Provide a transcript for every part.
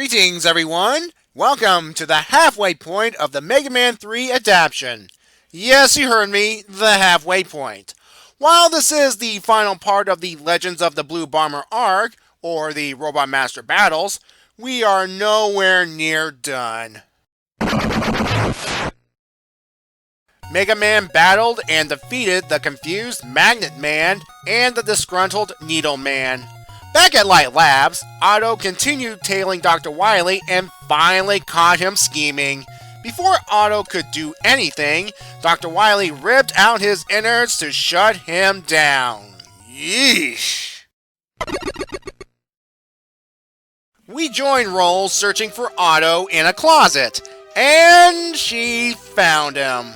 Greetings, everyone! Welcome to the halfway point of the Mega Man 3 adaptation. Yes, you heard me, the halfway point. While this is the final part of the Legends of the Blue Bomber arc, or the Robot Master battles, we are nowhere near done. Mega Man battled and defeated the confused Magnet Man and the disgruntled Needle Man. Back at Light Labs, Otto continued tailing Dr. Wily and finally caught him scheming. Before Otto could do anything, Dr. Wily ripped out his innards to shut him down. Yeesh. We join Roll searching for Otto in a closet, and she found him.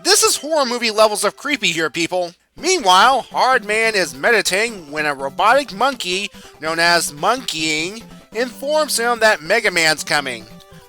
This is horror movie levels of creepy here, people. Meanwhile, Hardman is meditating when a robotic monkey, known as Monkeying, informs him that Mega Man's coming.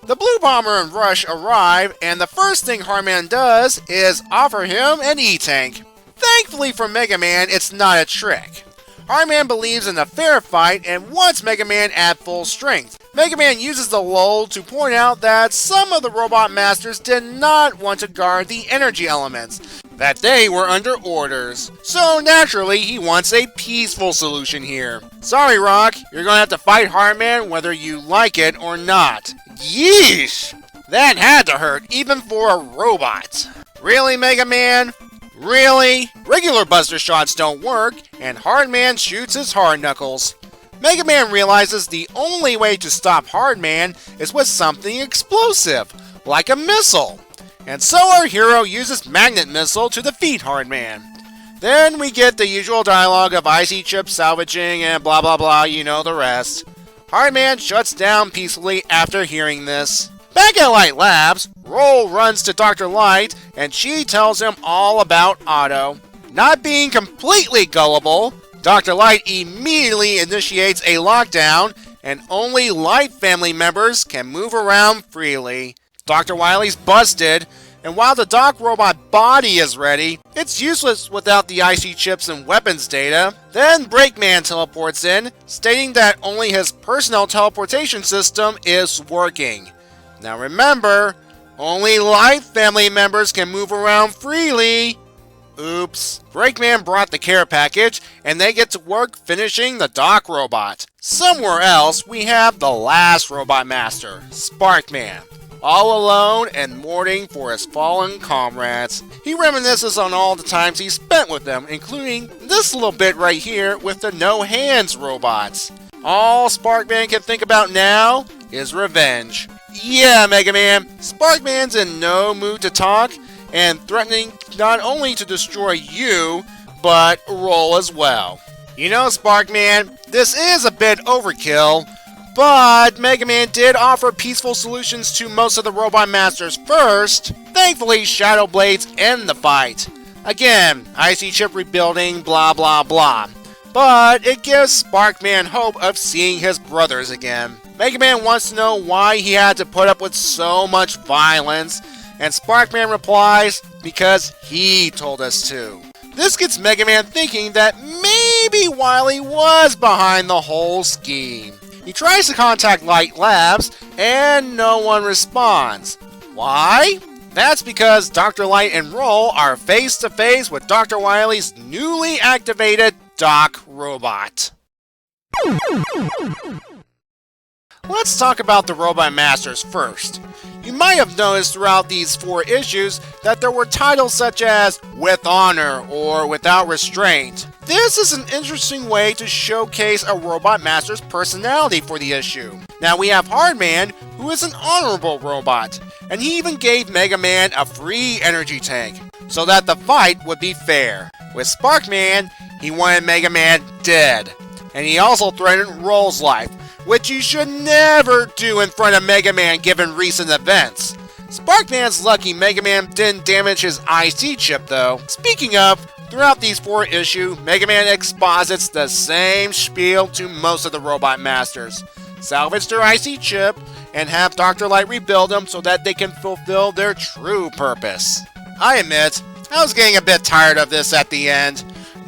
The Blue Bomber and Rush arrive, and the first thing Hardman does is offer him an E-Tank. Thankfully for Mega Man, it's not a trick. Hardman believes in a fair fight and wants Mega Man at full strength. Mega Man uses the lull to point out that some of the Robot Masters did not want to guard the energy elements, that they were under orders. So naturally, he wants a peaceful solution here. Sorry, Rock, you're gonna have to fight Hardman whether you like it or not. Yeesh! That had to hurt, even for a robot. Really, Mega Man? Really? Regular Buster Shots don't work, and Hardman shoots his hard knuckles. Mega Man realizes the only way to stop Hardman is with something explosive, like a missile. And so our hero uses Magnet Missile to defeat Hardman. Then we get the usual dialogue of icy chip salvaging and blah blah blah, you know the rest. Hardman shuts down peacefully after hearing this. Back at Light Labs, Roll runs to Dr. Light and she tells him all about Otto. Not being completely gullible, Dr. Light immediately initiates a lockdown and only Light family members can move around freely. Dr. Wily's busted, and while the Doc robot body is ready, it's useless without the IC chips and weapons data. Then Breakman teleports in, stating that only his personal teleportation system is working. Now remember, only Light family members can move around freely. Oops. Breakman brought the care package, and they get to work finishing the Doc robot. Somewhere else, we have the last Robot Master, Sparkman, all alone and mourning for his fallen comrades. He reminisces on all the times he spent with them, including this little bit right here with the no-hands robots. All Sparkman can think about now is revenge. Yeah, Mega Man, Sparkman's in no mood to talk, and threatening not only to destroy you, but Roll as well. You know, Sparkman, this is a bit overkill, but Mega Man did offer peaceful solutions to most of the Robot Masters first. Thankfully, Shadow Blades end the fight. Again, IC chip rebuilding, blah blah blah. But it gives Sparkman hope of seeing his brothers again. Mega Man wants to know why he had to put up with so much violence, and Sparkman replies, because he told us to. This gets Mega Man thinking that maybe Wily was behind the whole scheme. He tries to contact Light Labs, and no one responds. Why? That's because Dr. Light and Roll are face to face with Dr. Wily's newly activated Doc robot. Let's talk about the Robot Masters first. You might have noticed throughout these 4 issues that there were titles such as With Honor or Without Restraint. This is an interesting way to showcase a Robot Master's personality for the issue. Now we have Hardman, who is an honorable robot, and he even gave Mega Man a free energy tank, so that the fight would be fair. With Sparkman, he wanted Mega Man dead, and he also threatened Roll's life, which you should never do in front of Mega Man given recent events. Sparkman's lucky Mega Man didn't damage his IC chip though. Speaking of, throughout these 4 issues, Mega Man exposits the same spiel to most of the Robot Masters. Salvage their IC chip, and have Dr. Light rebuild them so that they can fulfill their true purpose. I admit, I was getting a bit tired of this at the end.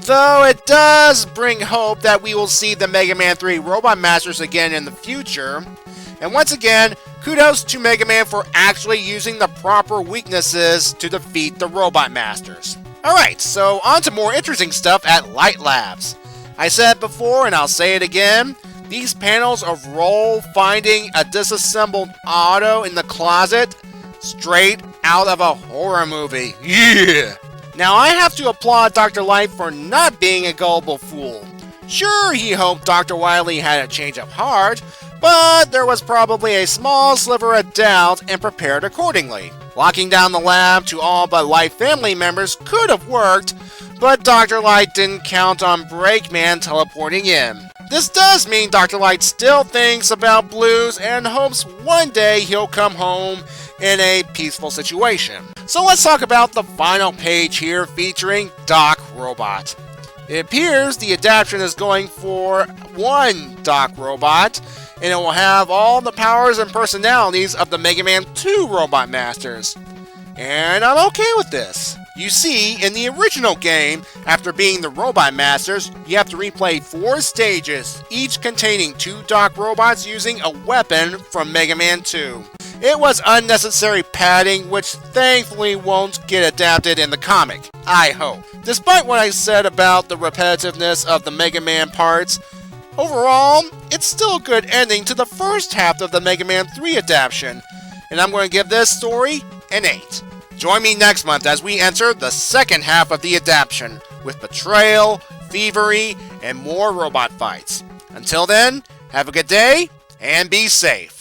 Though it does bring hope that we will see the Mega Man 3 Robot Masters again in the future, And once again, kudos to Mega Man for actually using the proper weaknesses to defeat the Robot Masters. Alright, so on to more interesting stuff at Light Labs. I said it before and I'll say it again, these panels of Roll finding a disassembled Otto in the closet, straight out of a horror movie. Yeah! Now I have to applaud Dr. Light for not being a gullible fool. Sure, he hoped Dr. Wily had a change of heart, but there was probably a small sliver of doubt and prepared accordingly. Locking down the lab to all but Light family members could have worked, but Dr. Light didn't count on Breakman teleporting in. This does mean Dr. Light still thinks about Blues and hopes one day he'll come home in a peaceful situation. So let's talk about the final page here featuring Doc Robot. It appears the adaptation is going for one Doc Robot, and it will have all the powers and personalities of the Mega Man 2 Robot Masters. And I'm okay with this. You see, in the original game, after beating the Robot Masters, you have to replay 4 stages, each containing 2 Doc Robots using a weapon from Mega Man 2. It was unnecessary padding, which thankfully won't get adapted in the comic, I hope. Despite what I said about the repetitiveness of the Mega Man parts, overall, it's still a good ending to the first half of the Mega Man 3 adaptation, and I'm going to give this story an 8. Join me next month as we enter the second half of the adaptation, with betrayal, thievery, and more robot fights. Until then, have a good day, and be safe.